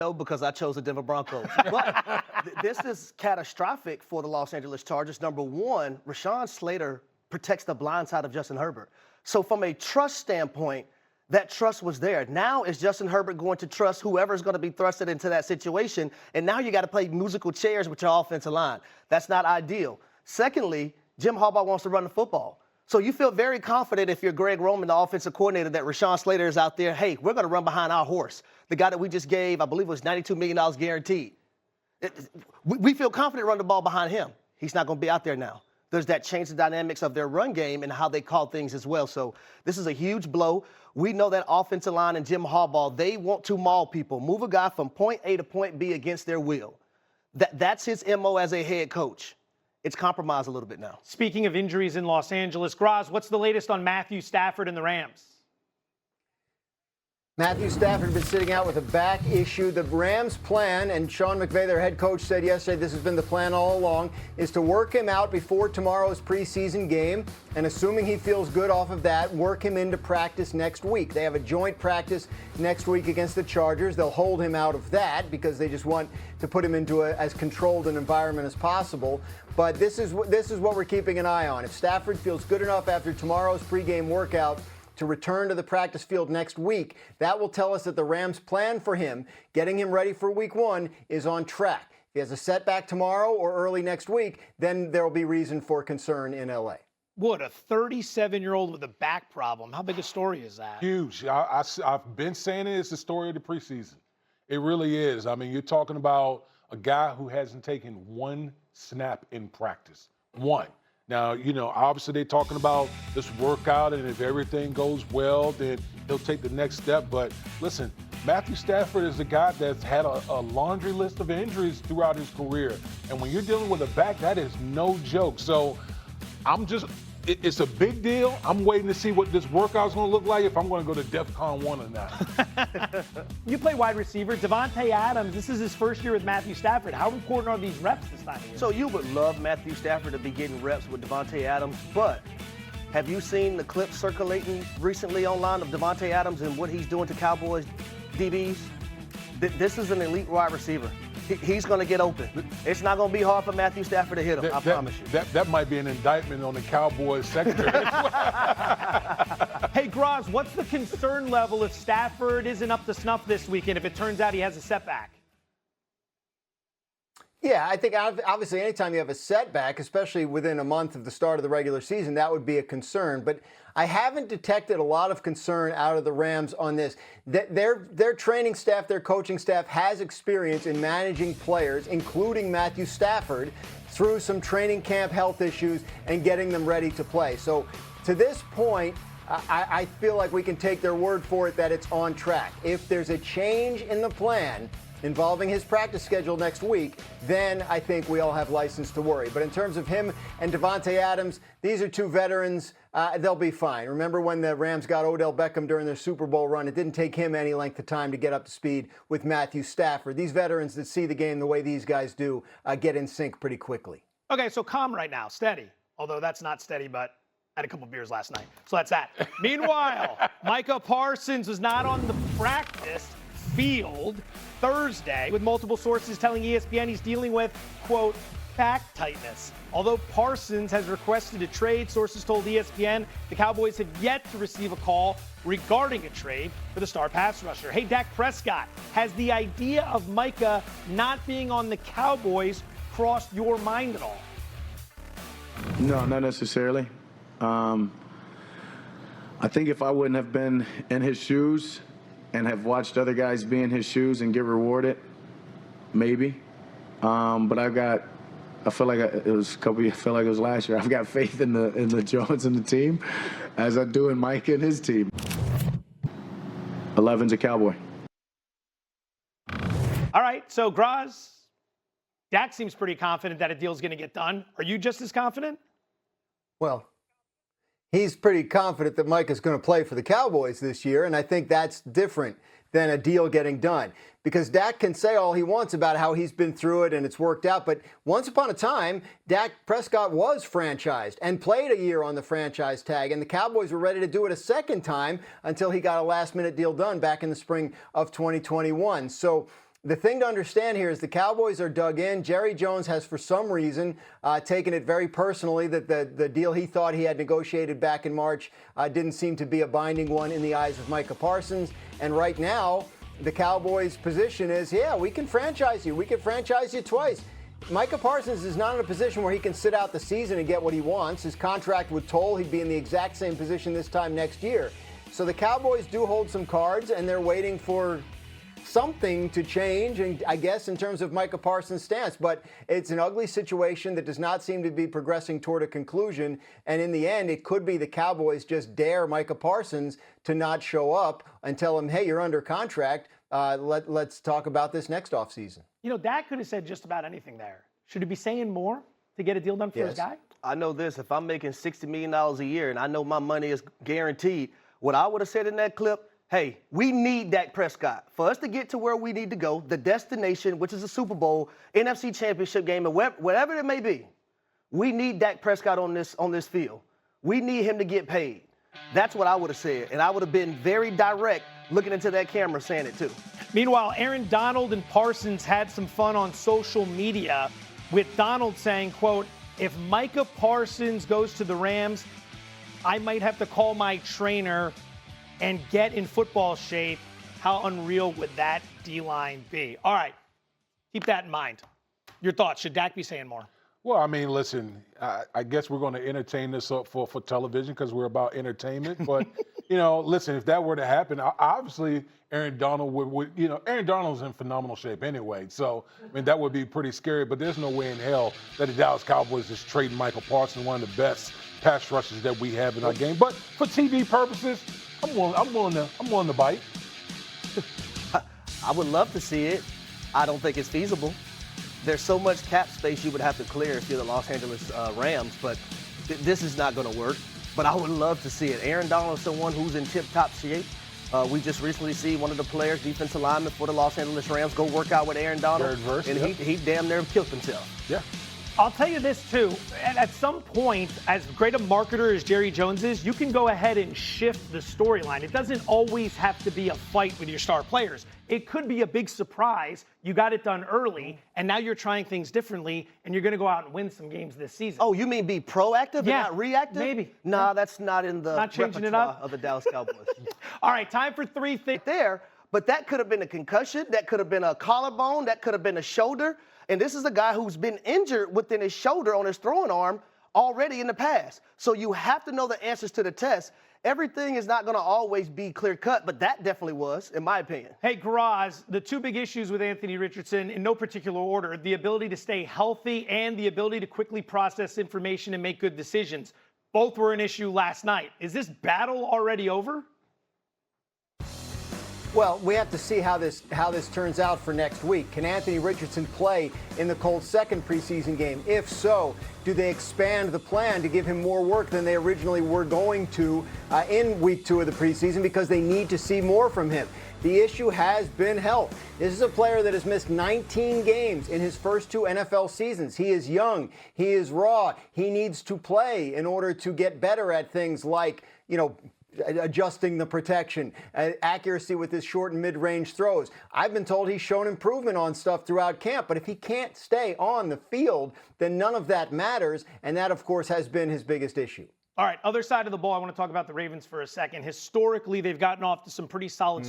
No, because I chose the Denver Broncos. But this is catastrophic for the Los Angeles Chargers. Number one, Rashawn Slater protects the blind side of Justin Herbert. So from a trust standpoint, that trust was there. Now is Justin Herbert going to trust whoever's going to be thrusted into that situation? And now you got to play musical chairs with your offensive line. That's not ideal. Secondly, Jim Harbaugh wants to run the football. So you feel very confident if you're Greg Roman, the offensive coordinator, that Rashawn Slater is out there. Hey, we're going to run behind our horse. The guy that we just gave, I believe it was $92 million guaranteed. We feel confident running the ball behind him. He's not going to be out there now. There's that change in dynamics of their run game and how they call things as well. So this is a huge blow. We know that offensive line and Jim Harbaugh, they want to maul people, move a guy from point A to point B against their will. That's his MO as a head coach. It's compromised a little bit now. Speaking of injuries in Los Angeles, Graz, what's the latest on Matthew Stafford and the Rams? Matthew Stafford has been sitting out with a back issue. The Rams' plan, and Sean McVay, their head coach, said yesterday this has been the plan all along, is to work him out before tomorrow's preseason game, and assuming he feels good off of that, work him into practice next week. They have a joint practice next week against the Chargers. They'll hold him out of that because they just want to put him into as controlled an environment as possible. But this is what we're keeping an eye on. If Stafford feels good enough after tomorrow's pregame workout to return to the practice field next week, that will tell us that the Rams' plan for him, getting him ready for week one, is on track. If he has a setback tomorrow or early next week, then there will be reason for concern in L.A. What, a 37-year-old with a back problem. How big a story is that? Huge. I've been saying it. It's the story of the preseason. It really is. I mean, you're talking about a guy who hasn't taken one snap in practice. One. Now, obviously they're talking about this workout, and if everything goes well, then he'll take the next step. But listen, Matthew Stafford is a guy that's had a laundry list of injuries throughout his career. And when you're dealing with a back, that is no joke. So it's a big deal. I'm waiting to see what this workout's going to look like, if I'm going to go to DEFCON 1 or not. You play wide receiver. Devontae Adams, this is his first year with Matthew Stafford. How important are these reps this time of year? So you would love Matthew Stafford to be getting reps with Devontae Adams, but have you seen the clips circulating recently online of Devontae Adams and what he's doing to Cowboys DBs? This is an elite wide receiver. He's going to get open. It's not going to be hard for Matthew Stafford to hit him, I promise you. That might be an indictment on the Cowboys secondary. Hey, Graz, what's the concern level if Stafford isn't up to snuff this weekend, if it turns out he has a setback? Yeah, I think obviously anytime you have a setback, especially within a month of the start of the regular season, that would be a concern. But I haven't detected a lot of concern out of the Rams on this. Their training staff, their coaching staff has experience in managing players, including Matthew Stafford, through some training camp health issues and getting them ready to play. So to this point, I feel like we can take their word for it that it's on track. If there's a change in the plan involving his practice schedule next week, then I think we all have license to worry. But in terms of him and Devontae Adams, these are two veterans. They'll be fine. Remember when the Rams got Odell Beckham during their Super Bowl run? It didn't take him any length of time to get up to speed with Matthew Stafford. These veterans that see the game the way these guys do get in sync pretty quickly. Okay, so calm right now, steady. Although that's not steady, but I had a couple beers last night. So that's that. Meanwhile, Micah Parsons was not on the practice field Thursday, with multiple sources telling ESPN he's dealing with, quote, back tightness. Although Parsons has requested a trade, sources told ESPN the Cowboys have yet to receive a call regarding a trade for the star pass rusher. Hey, Dak Prescott, has the idea of Micah not being on the Cowboys crossed your mind at all? No, not necessarily. I think if I wouldn't have been in his shoes and have watched other guys be in his shoes and get rewarded, maybe. But I feel like it was last year. I've got faith in the Jones and the team, as I do in Mike and his team. 11's a Cowboy. All right, so Graz, Dak seems pretty confident that a deal's going to get done. Are you just as confident? Well, he's pretty confident that Mike is going to play for the Cowboys this year, and I think that's different than a deal getting done. Because Dak can say all he wants about how he's been through it and it's worked out, but once upon a time, Dak Prescott was franchised and played a year on the franchise tag, and the Cowboys were ready to do it a second time until he got a last-minute deal done back in the spring of 2021. So The thing to understand here is the Cowboys are dug in. Jerry Jones has, for some reason, taken it very personally that the deal he thought he had negotiated back in March didn't seem to be a binding one in the eyes of Micah Parsons. And right now, the Cowboys' position is, yeah, we can franchise you. We can franchise you twice. Micah Parsons is not in a position where he can sit out the season and get what he wants. His contract would toll. He'd be in the exact same position this time next year. So the Cowboys do hold some cards, and they're waiting for something to change, and I guess in terms of Micah Parsons' stance, but it's an ugly situation that does not seem to be progressing toward a conclusion, and in the end, it could be the Cowboys just dare Micah Parsons to not show up and tell him, hey, you're under contract, let's talk about this next offseason. You know, Dak could have said just about anything there. Should he be saying more to get a deal done for his guy? I know this, if I'm making $60 million a year and I know my money is guaranteed, what I would have said in that clip, hey, we need Dak Prescott. For us to get to where we need to go, the destination, which is a Super Bowl, NFC Championship game, and whatever it may be, we need Dak Prescott on this field. We need him to get paid. That's what I would have said. And I would have been very direct looking into that camera saying it too. Meanwhile, Aaron Donald and Parsons had some fun on social media with Donald saying, quote, if Micah Parsons goes to the Rams, I might have to call my trainer and get in football shape. How unreal would that D-line be? All right, keep that in mind. Your thoughts, should Dak be saying more? Well, I mean, listen, I guess we're going to entertain this up for television because we're about entertainment. But, you know, listen, if that were to happen, obviously Aaron Donald would, you know, Aaron Donald's in phenomenal shape anyway. So, I mean, that would be pretty scary. But there's no way in hell that the Dallas Cowboys is trading Michael Parsons, one of the best pass rushers that we have in our game. But for TV purposes, I'm willing to bite. I would love to see it. I don't think it's feasible. There's so much cap space you would have to clear if you're the Los Angeles Rams, but this is not going to work. But I would love to see it. Aaron Donald is someone who's in tip-top shape. We just recently see one of the players, defensive lineman for the Los Angeles Rams, go work out with Aaron Donald, and he damn near killed himself. Yeah. I'll tell you this, too. At some point, as great a marketer as Jerry Jones is, you can go ahead and shift the storyline. It doesn't always have to be a fight with your star players. It could be a big surprise. You got it done early, and now you're trying things differently, and you're going to go out and win some games this season. Oh, you mean be proactive and not reactive? Maybe. Nah, that's not in the repertoire of the Dallas Cowboys. All right, time for three things. There, but that could have been a concussion. That could have been a collarbone. That could have been a shoulder. And this is a guy who's been injured within his shoulder on his throwing arm already in the past. So you have to know the answers to the test. Everything is not going to always be clear-cut, but that definitely was, in my opinion. Hey, Garaz, the two big issues with Anthony Richardson, in no particular order, the ability to stay healthy and the ability to quickly process information and make good decisions. Both were an issue last night. Is this battle already over? Well, we have to see how this turns out for next week. Can Anthony Richardson play in the Colts' second preseason game? If so, do they expand the plan to give him more work than they originally were going to in week 2 of the preseason because they need to see more from him? The issue has been health. This is a player that has missed 19 games in his first 2 NFL seasons. He is young. He is raw. He needs to play in order to get better at things like, you know, adjusting the protection, accuracy with his short and mid-range throws. I've been told he's shown improvement on stuff throughout camp, but if he can't stay on the field, then none of that matters, and that, of course, has been his biggest issue. All right, other side of the ball, I want to talk about the Ravens for a second. Historically, they've gotten off to some pretty solid